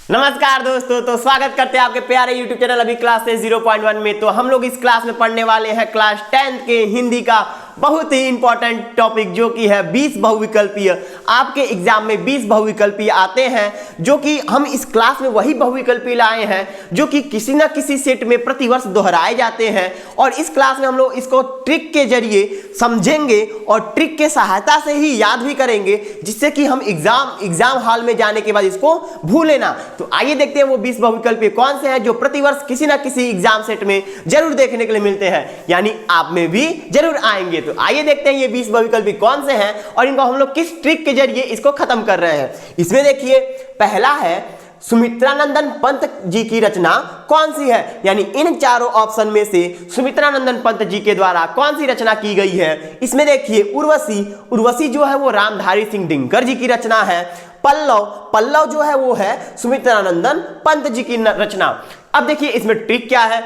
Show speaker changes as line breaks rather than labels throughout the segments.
नमस्कार दोस्तों, तो स्वागत करते हैं आपके प्यारे YouTube चैनल अभी क्लास से 0.1 में। तो हम लोग इस क्लास में पढ़ने वाले हैं क्लास 10th के हिंदी का बहुत ही इंपॉर्टेंट टॉपिक जो कि है 20 बहुविकल्पीय। आपके एग्जाम में 20 बहुविकल्पीय आते हैं, जो कि हम इस क्लास में वही बहुविकल्पीय लाए हैं जो कि किसी ना किसी सेट में प्रतिवर्ष दोहराए जाते हैं। और इस क्लास में हम लोग इसको ट्रिक के जरिए समझेंगे और ट्रिक के सहायता से ही याद भी करेंगे, जिससे कि हम एग्जाम हॉल में जाने के बाद इसको भूले ना। तो आइए देखते हैं वो 20 बहुविकल्पीय कौन से हैं जो प्रतिवर्ष किसी ना किसी एग्जाम सेट में जरूर देखने के लिए मिलते हैं, यानी आप में भी जरूर आएंगे। तो आइए देखते हैं ये 20 बहुविकल्पीय कौन से हैं और इनको हम लोग किस ट्रिक के जरिए इसको खत्म कर रहे हैं। इसमें देखिए, पहला है सुमित्रानंदन पंत जी की रचना कौन सी है, यानी इन चारों ऑप्शन में से सुमित्रानंदन पंत जी के द्वारा कौन सी रचना की गई है। इसमें देखिए उर्वशी जो है वो रामधारी सिंह दिनकर जी की रचना है। पल्लव जो है वो है सुमित्रानंदन पंत जी की रचना। अब देखिए इसमें ट्रिक क्या है।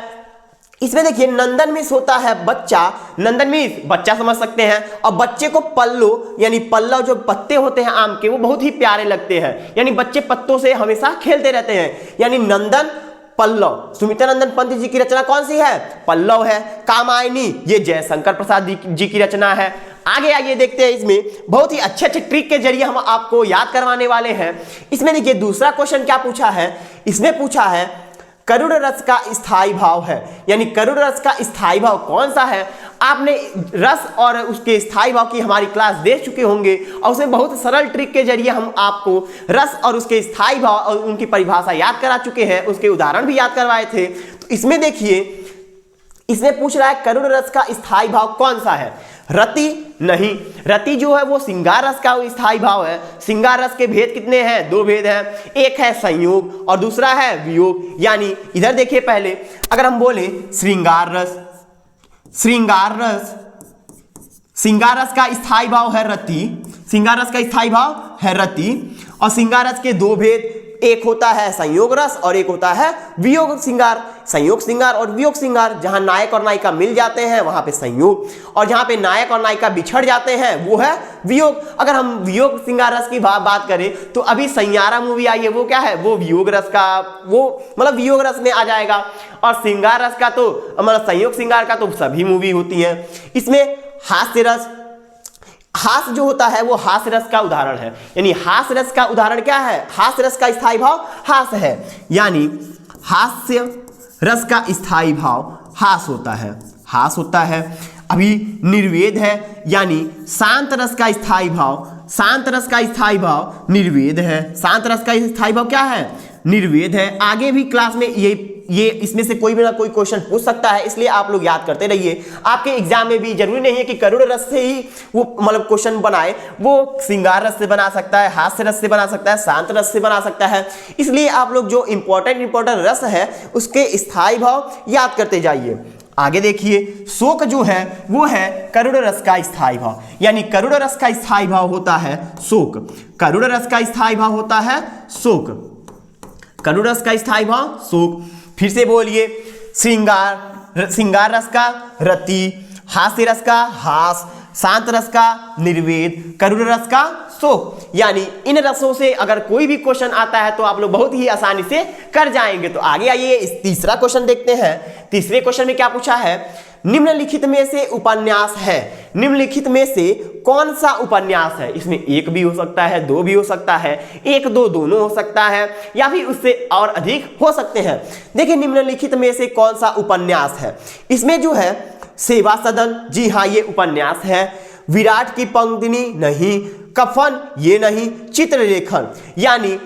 इसमें देखिए नंदन मिस होता है बच्चा, नंदन मिस बच्चा समझ सकते हैं, और बच्चे को पल्लू यानी पल्लव जो पत्ते होते हैं आम के वो बहुत ही प्यारे लगते हैं, यानी बच्चे पत्तों से हमेशा खेलते रहते हैं, यानी नंदन पल्लव। सुमित्रानंदन पंत जी की रचना कौन सी है? पल्लव है। कामायनी ये जयशंकर प्रसाद जी की रचना है। आगे आइए देखते हैं, इसमें बहुत ही अच्छे ट्रिक के जरिए हम आपको याद करवाने वाले हैं। इसमें देखिए दूसरा क्वेश्चन क्या पूछा है। इसमें पूछा है करुण रस का स्थायी भाव है, यानी करुण रस का स्थायी भाव कौन सा है। आपने रस और उसके स्थायी भाव की हमारी क्लास देख चुके होंगे और उसमें बहुत सरल ट्रिक के जरिए हम आपको रस और उसके स्थायी भाव और उनकी परिभाषा याद करा चुके हैं, उसके उदाहरण भी याद करवाए थे। तो इसमें देखिए, इसमें पूछ रहा है करुण रस का स्थायी भाव कौन सा है। रति नहीं, रति जो है वो श्रृंगार रस का स्थायी भाव है। श्रृंगार रस के भेद कितने हैं? दो भेद हैं, एक है संयोग और दूसरा है वियोग। यानी इधर देखिए, पहले अगर हम बोले श्रृंगार रस का स्थायी भाव है रति, श्रृंगार रस का स्थायी भाव है रति। और श्रृंगार रस के दो भेद, एक होता है संयोग रस और एक होता है वियोग श्रृंगार। संयोग श्रृंगार और वियोग श्रृंगार, जहां नायक और नायिका मिल जाते हैं वहां पे संयोग, और जहां पे नायक और नायिका बिछड़ जाते हैं वो है वियोग। अगर हम वियोग श्रृंगार रस की बात करें तो अभी सैयारा मूवी आई है, वो क्या है? वो वियोग रस का, वो मतलब वियोग रस में आ जाएगा। और श्रृंगार रस का तो मतलब संयोग श्रृंगार का तो सभी मूवी होती है। इसमें हास्य रस, हास्य जो होता है वो हास्य रस का उदाहरण है, यानी हास्य रस का उदाहरण क्या है? हास्य रस का स्थायी भाव हास्य है, यानी हास्य रस का स्थायी भाव हास होता है। अभी निर्वेद है, यानी शांत रस का स्थायी भाव निर्वेद है। शांत रस का स्थायी भाव क्या है? निर्वेद है। आगे भी क्लास में ये इसमें से कोई भी ना कोई क्वेश्चन पूछ सकता है, इसलिए आप लोग याद करते रहिए। आपके एग्जाम में भी जरूरी नहीं है कि करुण रस से ही वो मतलब क्वेश्चन बनाए, वो श्रृंगार रस से बना सकता है, हास्य रस से बना सकता है, शांत रस से बना सकता है। इसलिए आप लोग जो इंपॉर्टेंट रस है उसके स्थायी भाव याद करते जाइए। आगे देखिए, शोक जो है वो है करुण रस का स्थायी भाव, यानी करुण रस का स्थायी भाव होता है शोक। करुण रस का स्थायी भाव होता है शोक। करुण रस का स्थायी भाव शोक। फिर से बोलिए, श्रृंगार रस का रति, हास्य रस का हास, शांत रस का निर्वेद, करुण रस का शोक। यानी इन रसों से अगर कोई भी क्वेश्चन आता है तो आप लोग बहुत ही आसानी से कर जाएंगे। तो आगे आइए इस तीसरा क्वेश्चन देखते हैं। तीसरे क्वेश्चन में क्या पूछा है? निम्नलिखित में से उपन्यास है, निम्नलिखित में से कौन सा उपन्यास है? इसमें एक भी हो सकता है, दो भी हो सकता है, एक दो दोनों हो सकता है, या फिर उससे और अधिक हो सकते हैं। देखिए निम्नलिखित में से कौन सा उपन्यास है। इसमें जो है सेवा सदन, जी हाँ ये उपन्यास है। विराट की पंक्तिनी नहीं, कफन ये नहीं, चित्रलेखन, यानी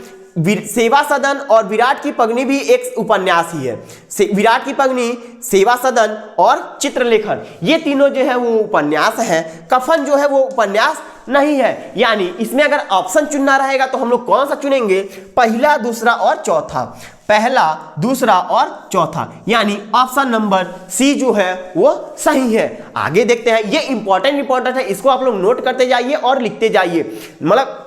सेवा सदन और विराट की पगनी भी एक उपन्यास ही है। विराट की पगनी, सेवा सदन और चित्रलेखन ये तीनों जो है वो उपन्यास है। कफन जो है वो उपन्यास नहीं है। यानी इसमें अगर ऑप्शन चुनना रहेगा तो हम लोग कौन सा चुनेंगे? पहला, दूसरा और चौथा। पहला, दूसरा और चौथा, यानी ऑप्शन नंबर सी जो है वो सही है। आगे देखते हैं, ये इंपॉर्टेंट है, इसको आप लोग नोट करते जाइए और लिखते जाइए, मतलब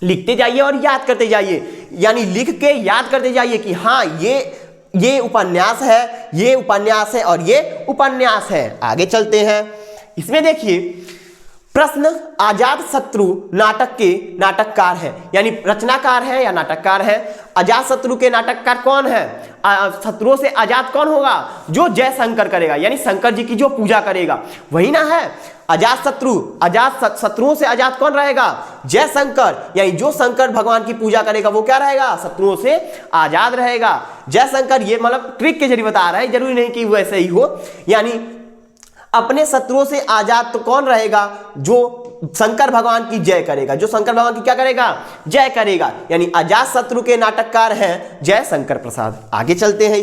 लिखते जाइए और याद करते जाइए, यानी लिख के याद करते जाइए कि हाँ ये उपन्यास है, ये उपन्यास है और ये उपन्यास है। आगे चलते हैं। इसमें देखिए प्रश्न, अजात शत्रु नाटक के नाटककार है, यानी रचनाकार है या नाटककार है। अजात शत्रु के नाटककार कौन है? शत्रुओं से आजाद कौन होगा? जो जय शंकर करेगा, यानी शंकर जी की जो पूजा करेगा वही ना है अजात शत्रु। अजात शत्रुओं से आजाद कौन रहेगा? जय शंकर, यानी जो शंकर भगवान की पूजा करेगा वो क्या रहेगा? शत्रुओं से आजाद रहेगा। जय शंकर ये मतलब ट्रिक के जरिए बता रहा है, जरूरी नहीं कि वैसे ही हो। यानी अपने शत्रुओं से आजाद तो कौन रहेगा? जो शंकर भगवान की जय करेगा, जो शंकर भगवान की क्या करेगा? जय करेगा। यानी अजात शत्रु के नाटककार हैं जय शंकर प्रसाद। आगे चलते हैं।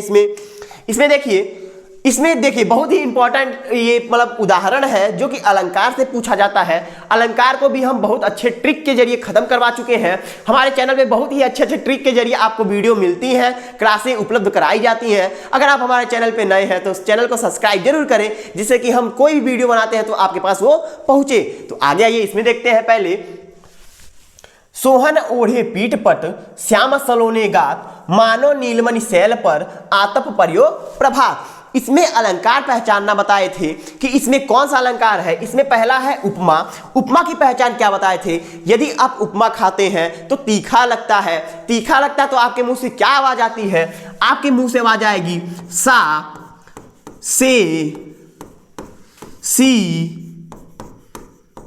इसमें देखिए बहुत ही इंपॉर्टेंट ये मतलब उदाहरण है जो कि अलंकार से पूछा जाता है। अलंकार को भी हम बहुत अच्छे ट्रिक के जरिए खत्म करवा चुके हैं। हमारे चैनल पे बहुत ही अच्छे ट्रिक के जरिए आपको वीडियो मिलती हैं, क्लासें उपलब्ध कराई जाती हैं। अगर आप हमारे चैनल पे नए हैं तो उस चैनल को सब्सक्राइब जरूर करें, जिससे कि हम कोई भी वीडियो बनाते हैं तो आपके पास वो पहुंचे। तो आगे आइए, इसमें देखते हैं। पहले, सोहन ओढ़े पीठ पट श्याम सलोने गात, मानो नीलमणि शैल पर आतप पर्यो प्रभात। इसमें अलंकार पहचानना बताए थे कि इसमें कौन सा अलंकार है। इसमें पहला है उपमा। उपमा की पहचान क्या बताए थे? यदि आप उपमा खाते हैं तो तीखा लगता है। तीखा लगता है तो आपके मुंह से क्या आवाज आती है? आपके मुंह से आवाज आएगी सा, से, सी,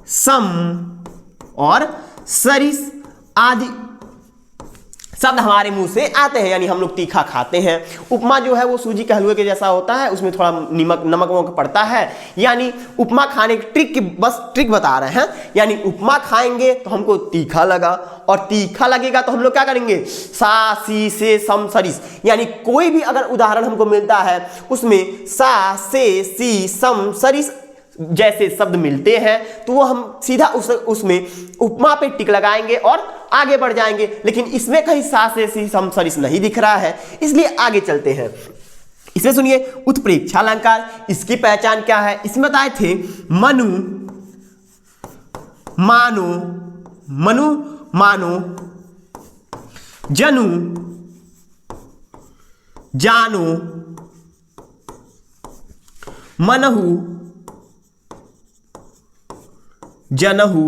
सम और सरिस आदि शब्द हमारे मुंह से आते हैं, यानी हम लोग तीखा खाते हैं। उपमा जो है वो सूजी के हलवे के जैसा होता है, उसमें थोड़ा नमक पड़ता है। यानी उपमा खाने की ट्रिक बता रहे हैं। यानी उपमा खाएंगे तो हमको तीखा लगा, और तीखा लगेगा तो हम लोग क्या करेंगे? सा, सी, से, सम, सरिस। यानी कोई भी अगर उदाहरण हमको मिलता है उसमें सा, से, सी, सम, सरिस जैसे शब्द मिलते हैं तो वो हम सीधा उसमें उपमा पे टिक लगाएंगे और आगे बढ़ जाएंगे। लेकिन इसमें कहीं सा, से, सी, सम, सरिस नहीं दिख रहा है, इसलिए आगे चलते हैं। इसमें सुनिए, उत्प्रेक्षा अलंकार, इसकी पहचान क्या है? इसमें बताए थे मनु मानो, मनु मानो, जनु जानो, मनहु जनहु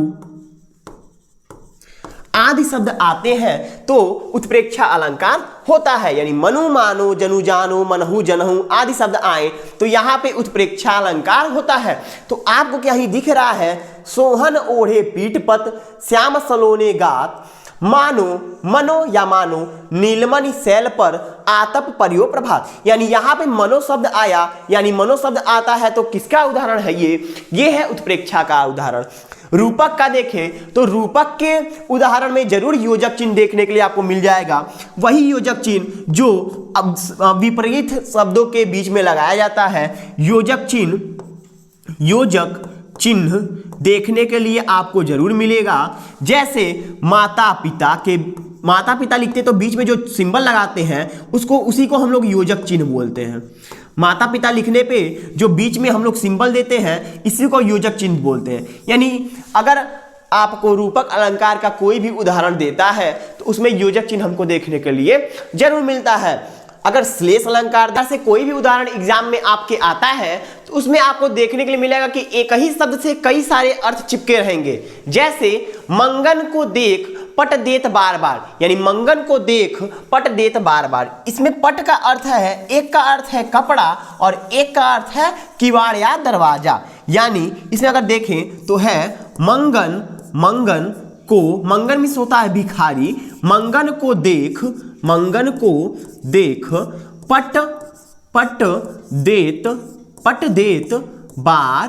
आदि शब्द आते हैं तो उत्प्रेक्षा अलंकार होता है। यानी मनु मानो, जनु जानो, मनहु जनहु आदि शब्द आए तो यहां पे उत्प्रेक्षा अलंकार होता है। तो आपको क्या ही दिख रहा है? सोहन ओढ़े पीठ पट श्याम सलोने गात, मानो, मनो या मानो, नीलमणि शैल पर आतप पर्यो प्रभात। यानी यहां पे मनो शब्द आया, यानी मनो शब्द आता है तो किसका उदाहरण है? ये है उत्प्रेक्षा का उदाहरण। रूपक का देखें तो रूपक के उदाहरण में जरूर योजक चिन्ह देखने के लिए आपको मिल जाएगा। वही योजक चिन्ह जो विपरीत शब्दों के बीच में लगाया जाता है। योजक चिन्ह देखने के लिए आपको जरूर मिलेगा। जैसे माता पिता लिखते तो बीच में जो सिंबल लगाते हैं उसी को हम लोग योजक चिन्ह बोलते हैं। माता पिता लिखने पे जो बीच में हम लोग सिंबल देते हैं इसी को योजक चिन्ह बोलते हैं। यानी अगर आपको रूपक अलंकार का कोई भी उदाहरण देता है तो उसमें योजक चिन्ह हमको देखने के लिए जरूर मिलता है। अगर श्लेष अलंकार से कोई भी उदाहरण एग्जाम में आपके आता है तो उसमें आपको देखने के लिए मिलेगा कि एक ही शब्द से कई सारे अर्थ चिपके रहेंगे। जैसे मंगन को देख पट देत बार बार, यानी मंगन को देख पट देत बार बार। इसमें पट का अर्थ है, एक का अर्थ है कपड़ा और एक का अर्थ है किवाड़ या दरवाजा। यानी इसमें अगर देखें तो है मंगन मीन्स होता है भिखारी। मंगन को देख पट देत बार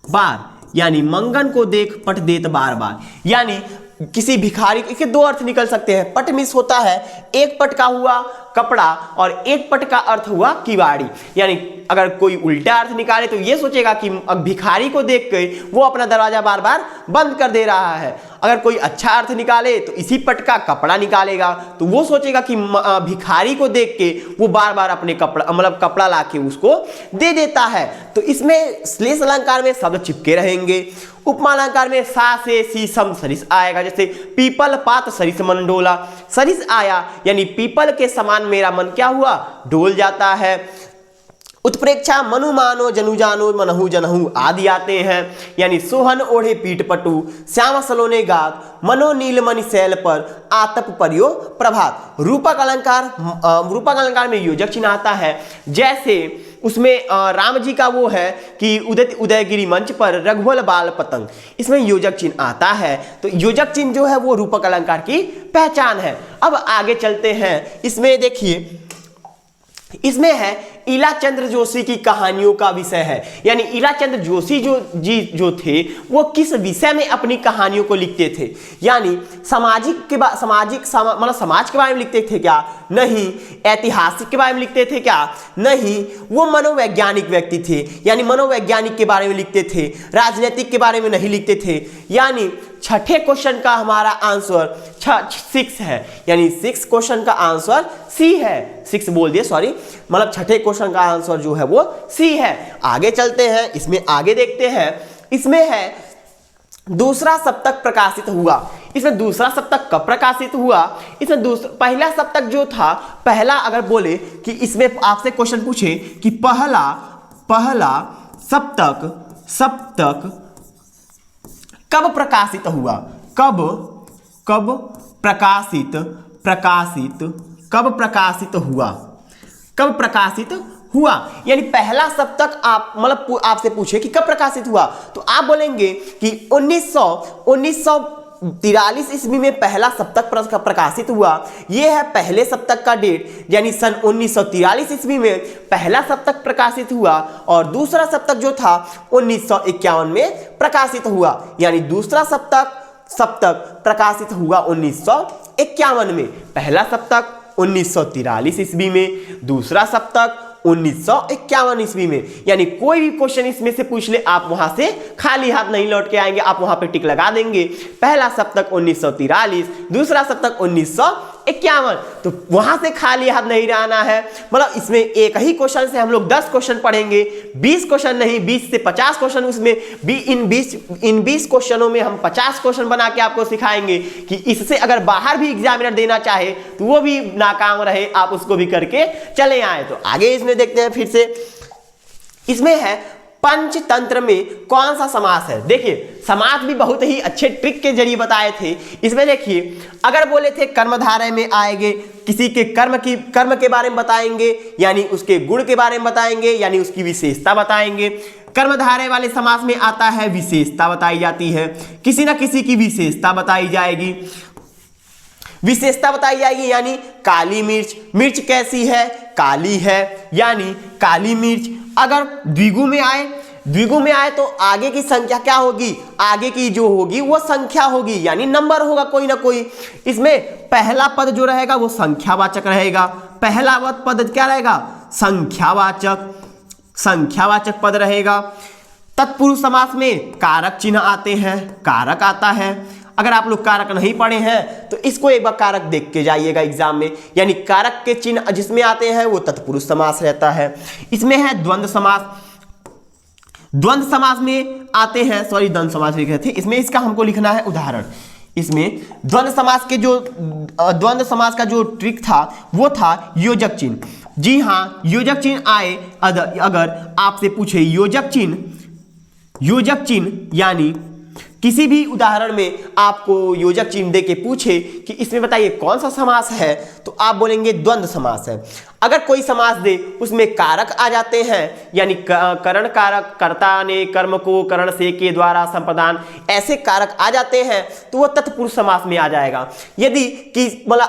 बार, यानी मंगन को देख पट देत बार बार। यानी किसी भिखारी के दो अर्थ निकल सकते हैं। पट मीन्स होता है एक पट का हुआ कपड़ा और एक पट का अर्थ हुआ किवाड़ी। यानी अगर कोई उल्टा अर्थ निकाले तो ये सोचेगा कि भिखारी को देख के वो अपना दरवाजा बार बार बंद कर दे रहा है। अगर कोई अच्छा अर्थ निकाले तो इसी पट का कपड़ा निकालेगा तो वो सोचेगा कि भिखारी को देख के वो बार बार अपने कपड़ा ला के उसको दे देता है। तो इसमें श्लेष अलंकार में शब्द चिपके रहेंगे। उपमा अलंकार में सा, से, सी, सम, सरिस आएगा। जैसे पीपल पात सरिस मन डोला, सरिस आया यानी पीपल के समान मेरा मन क्या हुआ? डोल जाता है। उत्प्रेक्षा मनु मानो जनु जानो मनहु जनहु आदि आते हैं। यानी सोहन ओढ़े पीठ पटु श्याम सलोने गात मनो नीलमणि शैल पर आतप परियो प्रभात। रूपक अलंकार में योजक चिन्ह आता है। जैसे उसमें राम जी का वो है कि उदित उदयगिरी मंच पर रघुवल बाल पतंग, इसमें योजक चिन्ह आता है। तो योजक चिन्ह जो है वो रूपक अलंकार की पहचान है। अब आगे चलते हैं, इसमें देखिए, इसमें है इलाचंद्र जोशी की कहानियों का विषय है। यानी इलाचंद्र जोशी जो थे वो किस विषय में अपनी कहानियों को लिखते थे। यानी समाज के बारे में लिखते थे क्या? नहीं। ऐतिहासिक के बारे में लिखते थे क्या? नहीं। वो मनोवैज्ञानिक व्यक्ति थे, यानी मनोवैज्ञानिक के बारे में लिखते थे, राजनीतिक के बारे में नहीं लिखते थे। यानी छठे क्वेश्चन का हमारा आंसर 6 है, यानी 6 क्वेश्चन का आंसर सी है। 6 बोल दिए, सॉरी, मतलब छठे क्वेश्चन का आंसर जो है वो सी है। आगे चलते हैं, इसमें आगे देखते हैं, इसमें है दूसरा सप्तक प्रकाशित हुआ। इसमें दूसरा सप्तक कब प्रकाशित हुआ? इसमें पहला सप्तक जो था, पहला अगर बोले कि इसमें आपसे क्वेश्चन पूछे कि पहला सप्तक कब प्रकाशित हुआ? कब प्रकाशित हुआ? यानी पहला सप्तक आप मतलब आपसे पूछे कि कब प्रकाशित हुआ, तो आप बोलेंगे कि 1943 ईस्वी में पहला सप्तक प्रकाशित हुआ। यह है पहले सप्तक का डेट, यानी सन 1943 ईस्वी में पहला सप्तक प्रकाशित हुआ। और दूसरा सप्तक जो था 1951 में प्रकाशित हुआ। यानी दूसरा सप्तक प्रकाशित हुआ 1951 में, पहला सप्तक 1943 ईस्वी में, दूसरा सप्तक 1951 ईस्वी में। यानी कोई भी क्वेश्चन इसमें से पूछ ले, आप वहां से खाली हाथ नहीं लौट के आएंगे, आप वहां पे टिक लगा देंगे। पहला सप्तक 1943, दूसरा सप्तक 1951, तो वहां से खाली हाथ नहीं रहना है। मतलब इसमें एक ही क्वेश्चन से हम लोग 10 क्वेश्चन पढ़ेंगे, 20 क्वेश्चन नहीं, 20 से 50 क्वेश्चन। उसमें इन 20 क्वेश्चनों में हम 50 क्वेश्चन बना के आपको सिखाएंगे कि इससे अगर बाहर भी एग्जामिनर देना चाहे तो वो भी नाकाम रहे, आप उसको भी करके चले आए। तो आगे इसमें देखते हैं फिर से, इसमें है पंचतंत्र में कौन सा समास है। देखिए समास भी बहुत ही अच्छे ट्रिक के जरिए बताए थे। इसमें देखिए, अगर बोले थे कर्मधारय में आएंगे, किसी के कर्म के बारे में बताएंगे, यानी उसके गुण के बारे में बताएंगे, यानी उसकी विशेषता बताएंगे। कर्मधारय वाले समास में आता है विशेषता बताई जाती है, किसी ना किसी की विशेषता बताई जाएगी। विशेषता बताई जाएगी, यानी काली मिर्च, मिर्च कैसी है? काली है, यानी काली मिर्च। अगर द्विगु में आए तो आगे की संख्या क्या होगी? आगे की जो होगी वो संख्या होगी, यानी नंबर होगा कोई ना कोई। इसमें पहला पद जो रहेगा वो संख्यावाचक रहेगा। पहला पद क्या रहेगा? संख्यावाचक पद रहेगा। तत्पुरुष समास में कारक चिन्ह आते हैं, कारक आता है। अगर आप लोग कारक नहीं पढ़े हैं तो इसको एक बार कारक देख के जाइएगा एग्जाम में। यानी कारक के चिन्ह जिसमें आते हैं वो तत्पुरुष समास रहता है। इसमें है द्वंद्व समास। द्वंद्व समास में आते हैं, सॉरी द्वंद्व समास लिखे थे, इसमें इसका हमको लिखना है उदाहरण। इसमें द्वंद्व समास का जो ट्रिक था वो था योजक चिन्ह। जी हाँ, योजक चिन्ह आए, अगर आपसे पूछे योजक चिन्ह यानी किसी भी उदाहरण में आपको योजक चिन्ह दे के पूछे कि इसमें बताइए कौन सा समास है, तो आप बोलेंगे द्वंद्व समास है। अगर कोई समास दे उसमें कारक आ जाते हैं, यानी करण कारक, कर्ता ने कर्म को करण से के द्वारा संप्रदान, ऐसे कारक आ जाते हैं तो वो तत्पुरुष समास में आ जाएगा। यदि कि मतलब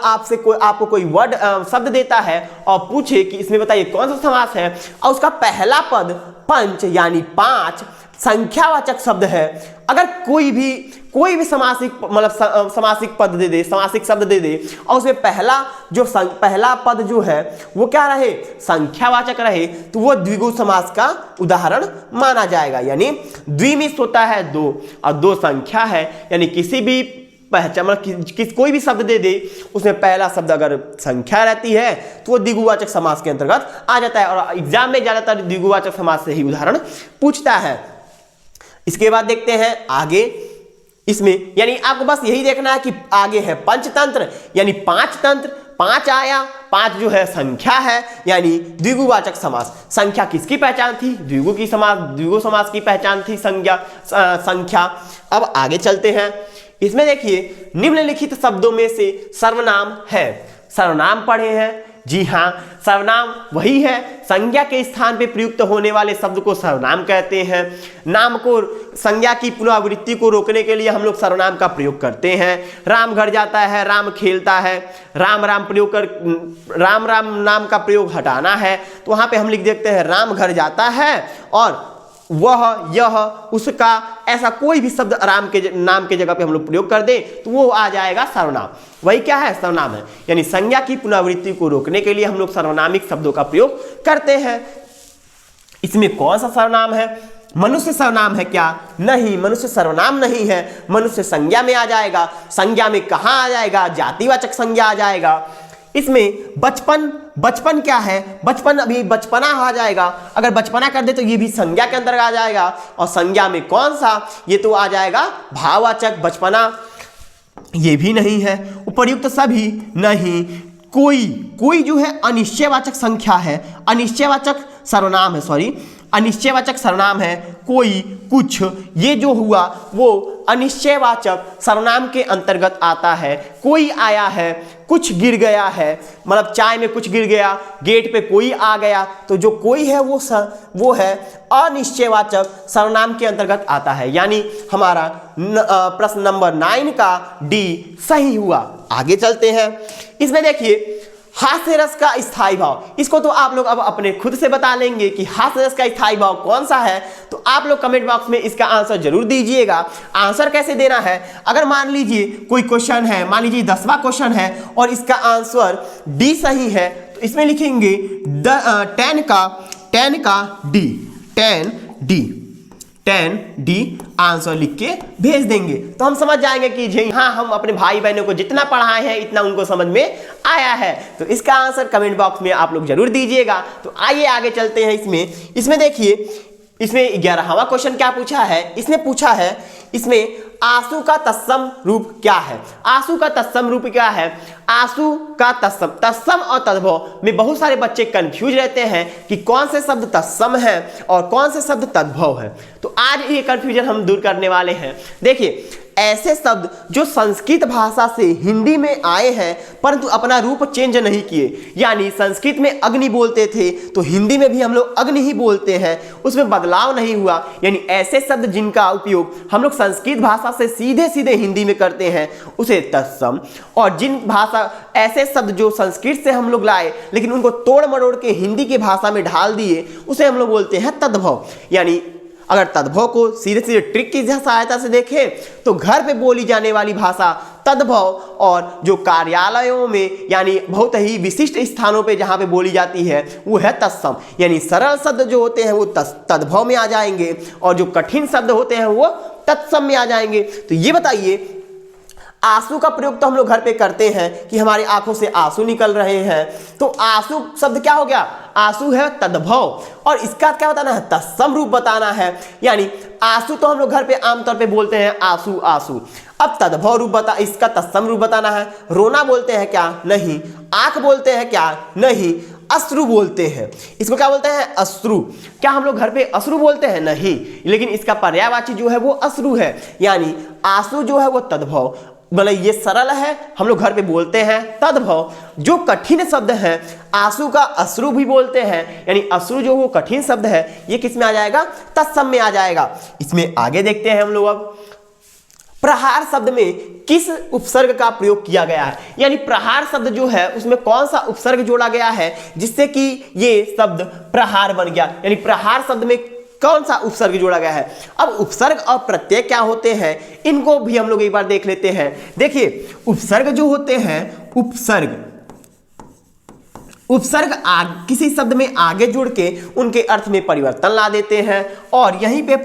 आपको कोई वर्ड शब्द देता है और पूछे कि इसमें बताइए कौन सा समास है, और उसका पहला पद पंच यानी 5 संख्यावाचक शब्द है, अगर कोई भी समासिक शब्द दे दे और उसमें पहला पद जो है वो क्या रहे? संख्यावाचक रहे, तो वो द्विगु समास का उदाहरण माना जाएगा। यानी द्विमित होता है 2 और 2 संख्या है, यानी किसी भी पहचान कोई भी शब्द दे दे उसमें पहला शब्द अगर संख्या रहती है तो वो द्विगुवाचक समास के अंतर्गत आ जाता है। और एग्जाम में ज्यादातर द्विगुवाचक समास से ही उदाहरण पूछता है। इसके बाद देखते हैं आगे, इसमें यानी आपको बस यही देखना है कि आगे है पंचतंत्र यानी पांच तंत्र, पांच आया, पांच जो है संख्या है यानी द्विगुवाचक समास। संख्या किसकी पहचान थी? द्विगु समास की पहचान थी संख्या। अब आगे चलते हैं। इसमें देखिए निम्नलिखित शब्दों में से सर्वनाम है। सर्वनाम पढ़े हैं, जी हाँ, सर्वनाम वही है संज्ञा के स्थान पे प्रयुक्त होने वाले शब्द को सर्वनाम कहते हैं। नाम को, संज्ञा की पुनरावृत्ति को रोकने के लिए हम लोग सर्वनाम का प्रयोग करते हैं। राम घर जाता है, राम खेलता है, राम राम प्रयोग कर राम राम नाम का प्रयोग हटाना है तो वहां पे हम लिख देते हैं राम घर जाता है, और वह, यह, उसका, ऐसा कोई भी शब्द राम के नाम के जगह पे हम लोग प्रयोग कर दें तो वो आ जाएगा सर्वनाम। वही क्या है? सर्वनाम है। यानी संज्ञा की पुनरावृत्ति को रोकने के लिए हम लोग सर्वनामिक शब्दों का प्रयोग करते हैं। इसमें कौन सा सर्वनाम है? मनुष्य सर्वनाम है क्या? नहीं, मनुष्य सर्वनाम नहीं है। मनुष्य संज्ञा में आ जाएगा। संज्ञा में कहां आ जाएगा? जातिवाचक संज्ञा आ जाएगा। इसमें बचपन, बचपन क्या है? बचपन अभी बचपना आ जाएगा। अगर बचपना कर दे तो ये भी संज्ञा के अंदर आ जाएगा। और संज्ञा में कौन सा? ये तो आ जाएगा भाववाचक। बचपना ये भी नहीं है। उपर्युक्त सभी नहीं। कोई जो है अनिश्चयवाचक संख्या है, अनिश्चयवाचक सर्वनाम है, सॉरी अनिश्चयवाचक सर्वनाम है। कोई, कुछ, ये जो हुआ वो अनिश्चयवाचक सर्वनाम के अंतर्गत आता है। कोई आया है, कुछ गिर गया है, मतलब चाय में कुछ गिर गया, गेट पे कोई आ गया, तो जो कोई है वो है अनिश्चयवाचक सर्वनाम के अंतर्गत आता है। यानी हमारा प्रश्न नंबर 9 का डी सही हुआ। आगे चलते हैं। इसमें देखिए हास्य रस का स्थायी भाव, इसको तो आप लोग अब अपने खुद से बता लेंगे कि हास्य रस का स्थायी भाव कौन सा है। तो आप लोग कमेंट बॉक्स में इसका आंसर जरूर दीजिएगा। आंसर कैसे देना है? अगर मान लीजिए कोई क्वेश्चन है, मान लीजिए 10वां क्वेश्चन है और इसका आंसर डी सही है तो इसमें लिखेंगे 10 का डी आंसर लिख के भेज देंगे तो हम समझ जाएंगे कि जी हाँ, हम अपने भाई बहनों को जितना पढ़ाए हैं इतना उनको समझ में आया है। तो इसका आंसर कमेंट बॉक्स में आप लोग जरूर दीजिएगा। तो आइए आगे चलते हैं। इसमें देखिए, इसमें 11वां क्वेश्चन क्या पूछा है? इसने पूछा है इसमें आंसू का तत्सम रूप क्या है? आंसू का तत्सम रूप क्या है? आंसू का तत्सम और तद्भव में बहुत सारे बच्चे कंफ्यूज रहते हैं कि कौन से शब्द तत्सम है और कौन से शब्द तद्भव है। तो आज ये कंफ्यूजन हम दूर करने वाले हैं। देखिए, ऐसे शब्द जो संस्कृत भाषा से हिंदी में आए हैं परंतु अपना रूप चेंज नहीं किए, यानी संस्कृत में अग्नि बोलते थे तो हिंदी में भी हम लोग अग्नि ही बोलते हैं, उसमें बदलाव नहीं हुआ। यानी ऐसे शब्द जिनका उपयोग हम लोग संस्कृत भाषा से सीधे सीधे हिंदी में करते हैं उसे तत्सम, और जिन भाषा ऐसे शब्द जो संस्कृत से हम लोग लाए लेकिन उनको तोड़ मरोड़ के हिंदी की भाषा में ढाल दिए उसे हम लोग बोलते हैं तद्भव। यानी अगर तद्भव को सीधे सीधे ट्रिक की सहायता से देखें तो घर पे बोली जाने वाली भाषा तद्भव, और जो कार्यालयों में यानी बहुत ही विशिष्ट स्थानों पे जहाँ पे बोली जाती है वो है तत्सम। यानी सरल शब्द जो होते हैं वो तद्भव में आ जाएंगे और जो कठिन शब्द होते हैं वो तत्सम में आ जाएंगे। तो ये बताइए, आंसू का प्रयोग तो हम लोग घर पे करते हैं कि हमारी आंखों से आंसू निकल रहे हैं, तो आंसू शब्द क्या हो गया? आंसू है तद्भव, और इसका क्या बताना है? तत्सम रूप बताना है। यानी आंसू तो हम लोग घर पे आमतौर पे बोलते हैं आंसू आंसू, अब तद्भव रूप इसका तत्सम रूप बताना है। रोना बोलते हैं क्या? नहीं। आंख बोलते हैं क्या? नहीं। अश्रु बोलते हैं, इसको क्या बोलते हैं? अश्रु। क्या हम लोग घर पे अश्रु बोलते हैं? नहीं, लेकिन इसका पर्यायवाची जो है वो अश्रु है। यानी आंसू जो है वो तद्भव, मतलब ये सरल है, हम लोग घर पे बोलते हैं तद्भव। जो कठिन शब्द है आंसू का अश्रु भी बोलते हैं, यानी अश्रु जो वो कठिन शब्द है ये किस में आ जाएगा? तत्सम में आ जाएगा। इसमें आगे देखते हैं हम लोग। अब प्रहार शब्द में किस उपसर्ग का प्रयोग किया गया है? यानी प्रहार शब्द जो है उसमें कौन सा उपसर्ग जोड़ा गया है जिससे कि ये शब्द प्रहार बन गया? यानी प्रहार शब्द में कौन सा उपसर्ग जोड़ा गया है? अब उपसर्ग और प्रत्यय क्या होते हैं इनको भी हम लोग एक बार देख लेते हैं। देखिए, उपसर्ग जो होते हैं, उपसर्ग किसी शब्द में आगे जुड़ के उनके अर्थ में परिवर्तन ला देते हैं, और यहीं पे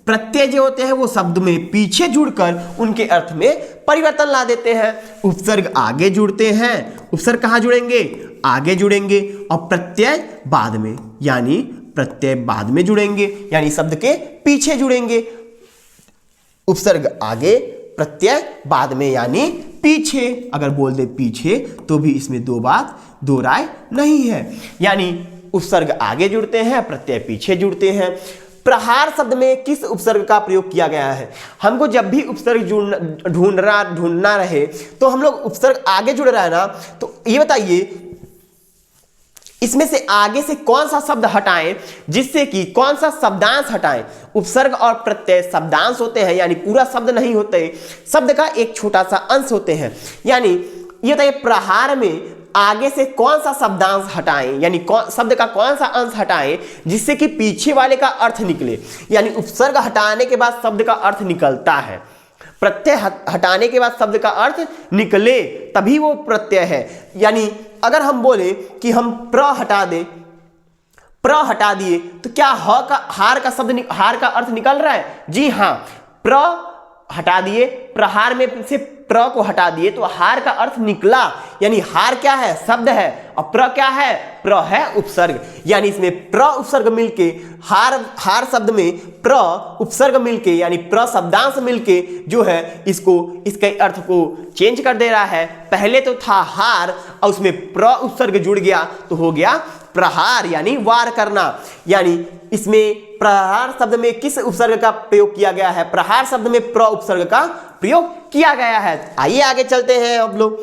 प्रत्यय जो होते हैं वो शब्द में पीछे जुड़कर उनके अर्थ में परिवर्तन ला देते हैं। उपसर्ग आगे जुड़ते हैं, उपसर्ग कहाँ जुड़ेंगे? आगे जुड़ेंगे, और प्रत्यय बाद में, यानी प्रत्यय बाद में जुड़ेंगे, यानी शब्द के पीछे जुड़ेंगे। उपसर्ग आगे, प्रत्यय बाद में, यानी पीछे। अगर बोल दे पीछे तो भी इसमें दो राय नहीं है, यानी उपसर्ग आगे जुड़ते हैं, प्रत्यय पीछे जुड़ते हैं। प्रहार शब्द में किस उपसर्ग का प्रयोग किया गया है? हमको जब भी उपसर्ग ढूंढना रहे तो हम लोग उपसर्ग आगे जुड़ रहा है ना, तो ये बताइए इसमें से आगे से कौन सा शब्द हटाएं, जिससे कि कौन सा शब्दांश हटाएं। उपसर्ग और प्रत्यय शब्दांश होते हैं, यानी पूरा शब्द नहीं होते, शब्द का एक छोटा सा अंश होते हैं। यानी ये बताइए प्रहार में आगे से कौन सा शब्दांश हटाएं, यानी शब्द का कौन सा अंश हटाएं जिससे कि पीछे वाले का अर्थ निकले। यानी उपसर्ग हटाने के बाद शब्द का अर्थ निकलता है, प्रत्यय हटाने के बाद शब्द का अर्थ निकले तभी वो प्रत्यय है। यानी अगर हम बोले कि हम प्र हटा दिए तो क्या हार का अर्थ निकल रहा है? जी हाँ, प्र हटा दिए, प्रहार में से प्र को हटा दिए तो हार का अर्थ निकला। यानी हार क्या है? शब्द है, और प्र क्या है? प्र है उपसर्ग। यानी इसमें प्र उपसर्ग मिलके हार शब्द में प्र उपसर्ग मिलके, यानी प्र शब्दांश मिलके जो है इसके अर्थ को चेंज कर दे रहा है। पहले तो था हार और उसमें प्र उपसर्ग जुड़ गया तो हो गया प्रहार, यानी वार करना। यानी इसमें प्रहार शब्द में किस उपसर्ग का प्रयोग किया गया है? प्रहार शब्द में प्र उपसर्ग का प्रयोग किया गया है। आइए आगे चलते हैं हम लोग।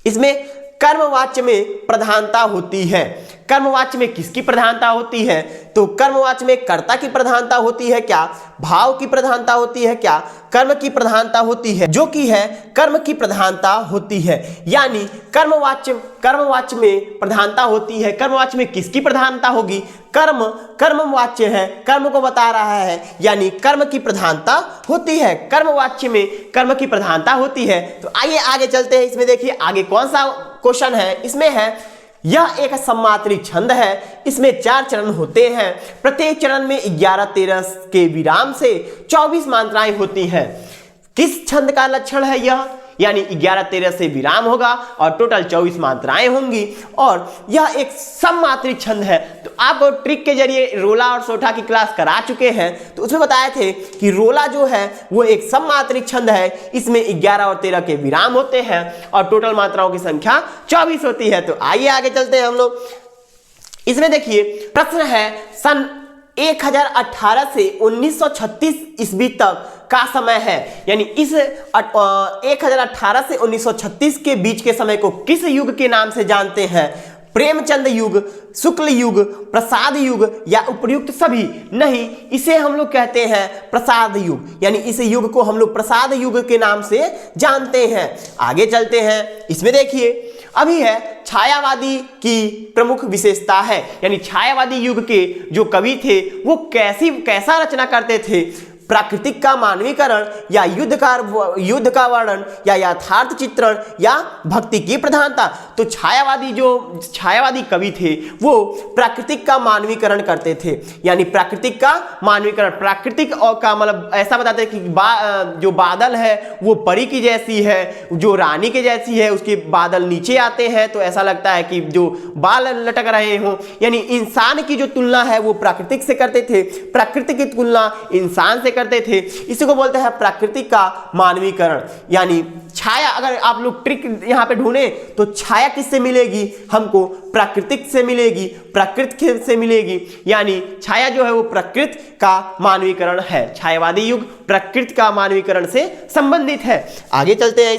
इसमें कर्मवाच्य में प्रधानता होती है। कर्मवाच्य में किसकी प्रधानता होती है? तो कर्मवाच्य में कर्ता की प्रधानता होती है क्या? भाव की प्रधानता होती है क्या? कर्म की प्रधानता होती है, जो कि है कर्म की प्रधानता होती है। यानी कर्मवाच्य में प्रधानता होती है। कर्मवाच्य में किसकी प्रधानता होगी? कर्मवाच्य है, कर्म को बता रहा है, यानी कर्म की प्रधानता होती है। कर्मवाच्य में कर्म की प्रधानता होती है। तो आइए आगे चलते हैं। इसमें देखिए आगे कौन सा क्वेश्चन है। इसमें है यह एक सम्मात्री छंद है, इसमें 4 चरण होते हैं, प्रत्येक चरण में 11-13 के विराम से 24 मात्राएं होती हैं। किस छंद का लक्षण है यह? यानी 11-13 से विराम होगा और टोटल 24 मात्राएं होंगी, और यह एक सम्मात्री छंद है। तो आपको ट्रिक के जरिए रोला और सोठा की क्लास करा चुके हैं, तो उसमें बताए थे कि रोला जो है वो एक सम्मात्री छंद है, इसमें 11 और 13 के विराम होते हैं और टोटल मात्राओं की संख्या 24 होती है। तो आइए आगे चलते हैं हम लोग। इसमें देखिए प्रश्न है सन 1018 से 1936 ईस्वी तक का समय है। यानी इस 1018 से 1936 के बीच के समय को किस युग के नाम से जानते हैं? प्रेमचंद युग, शुक्ल युग, प्रसाद युग या उपर्युक्त सभी? नहीं, इसे हम लोग कहते हैं प्रसाद युग। यानी इस युग को हम लोग प्रसाद युग के नाम से जानते हैं। आगे चलते हैं। इसमें देखिए अभी है छायावादी की प्रमुख विशेषता है। यानी छायावादी युग के जो कवि थे वो कैसा रचना करते थे? प्राकृतिक का मानवीकरण या युद्ध का वर्णन या यथार्थ चित्रण या भक्ति की प्रधानता? तो छायावादी कवि थे वो प्राकृतिक का मानवीकरण करते थे। यानी प्राकृतिक का मानवीकरण, प्राकृतिक और का मतलब ऐसा बताते हैं कि जो बादल है वो परी की जैसी है, जो रानी के जैसी है, उसके बादल नीचे आते हैं तो ऐसा लगता है कि जो बाल लटक रहे हों। यानी इंसान की जो तुलना है वो प्राकृतिक से करते थे, प्रकृति की तुलना इंसान से करते थे। इसी को बोलते हैं प्राकृतिक का मानवीकरण। यानी छाया, अगर आप लोग ट्रिक यहां पे ढूंढे तो छाया किससे मिलेगी? हमको प्राकृतिक से मिलेगी, प्रकृति से मिलेगी। यानी छाया जो है वो प्रकृति का मानवीकरण है। छायावादी युग प्रकृति का मानवीकरण से संबंधित है। आगे चलते हैं।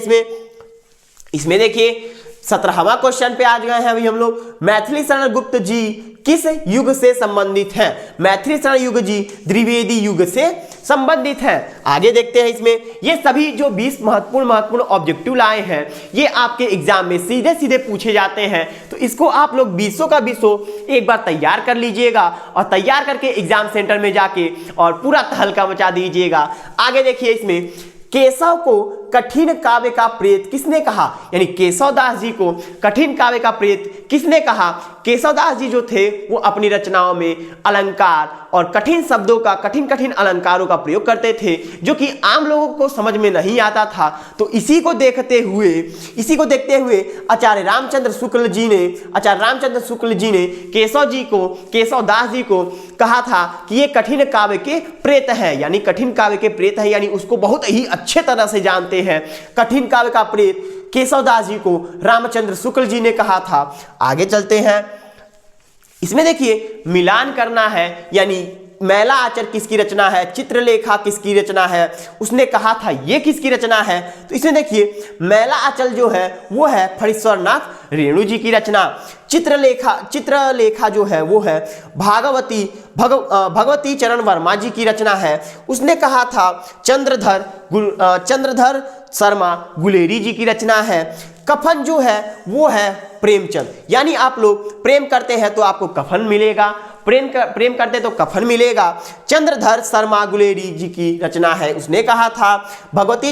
इसमें देखिए 17वां क्वेश्चन पे आज गए हैं अभी हम लोग। मैथिली शरण गुप्त जी किस युग से संबंधित हैं? मैथिली शरण युग जी द्विवेदी युग से संबंधित है। आगे देखते हैं। इसमें ये सभी जो 20 महत्वपूर्ण ऑब्जेक्टिव लाए हैं ये आपके एग्जाम में सीधे सीधे पूछे जाते हैं। तो इसको आप लोग 20 का 20 एक बार तैयार कर लीजिएगा और तैयार करके एग्जाम सेंटर में जाके और पूरा तहलका मचा दीजिएगा। आगे देखिए इसमें केशव को कठिन काव्य का प्रेत किसने कहा, यानी केशवदास जी को कठिन काव्य का प्रेत किसने कहा। केशवदास जी जो थे वो अपनी रचनाओं में अलंकार और कठिन शब्दों का, कठिन कठिन अलंकारों का प्रयोग करते थे जो कि आम लोगों को समझ में नहीं आता था। तो इसी को देखते हुए आचार्य रामचंद्र शुक्ल जी ने केशवदास जी को कहा था कि ये कठिन काव्य के प्रेत है, यानी कठिन काव्य के प्रेत है, यानी उसको बहुत ही अच्छे तरह से जानते हैं। कठिन काव्य का प्रेत केशवदास जी को रामचंद्र शुक्ल जी ने कहा था। आगे चलते हैं, इसमें देखिए मिलान करना है, यानी मैला आचर किसकी रचना है, चित्रलेखा किसकी रचना है, उसने कहा था ये किसकी रचना है। तो इसमें देखिए मैला आचल जो है वो है फणीश्वरनाथ रेणु जी की रचना। चित्रलेखा जो है वो है भगवती चरण वर्मा जी की रचना है। उसने कहा था चंद्रधर शर्मा गुलेरी जी की रचना है। कफन जो है वो है प्रेमचंद, यानी आप लोग प्रेम करते हैं तो आपको कफन मिलेगा, प्रेम करते तो कफन मिलेगा। चंद्रधर शर्मा गुलेरी जी की रचना है, उसने कहा था। भगवती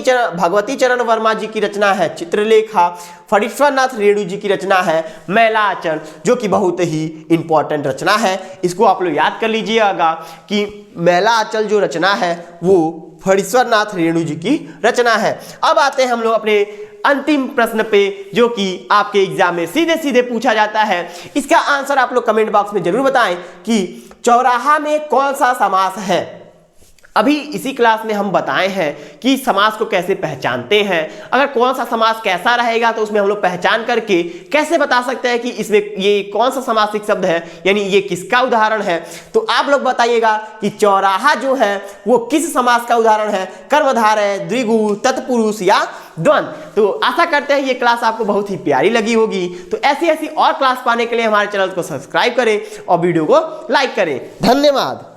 चरण वर्मा जी की रचना है चित्रलेखा। फणीश्वरनाथ रेणु जी की रचना है मैला आचल, जो कि बहुत ही इंपॉर्टेंट रचना है। इसको आप लोग याद कर लीजिएगा कि मैला आचल जो रचना है वो फणीश्वरनाथ रेणु जी की रचना है। अब आते हैं हम लोग अपने अंतिम प्रश्न पे, जो कि आपके एग्जाम में सीधे सीधे पूछा जाता है। इसका आंसर आप लोग कमेंट बॉक्स में जरूर बताएं कि चौराहा में कौन सा समास है। अभी इसी क्लास में हम बताए हैं कि समास को कैसे पहचानते हैं। अगर कौन सा समास कैसा रहेगा तो उसमें हम लोग पहचान करके कैसे बता सकते हैं कि इसमें ये कौन सा समासिक शब्द है, यानी ये किसका उदाहरण है। तो आप लोग बताइएगा कि चौराहा जो है वो किस समास का उदाहरण है, कर्मधारय, द्विगु, तत्पुरुष या द्वंद्व। तो आशा करते हैं ये क्लास आपको बहुत ही प्यारी लगी होगी। तो ऐसी और क्लास पाने के लिए हमारे चैनल को सब्सक्राइब करें और वीडियो को लाइक करें। धन्यवाद।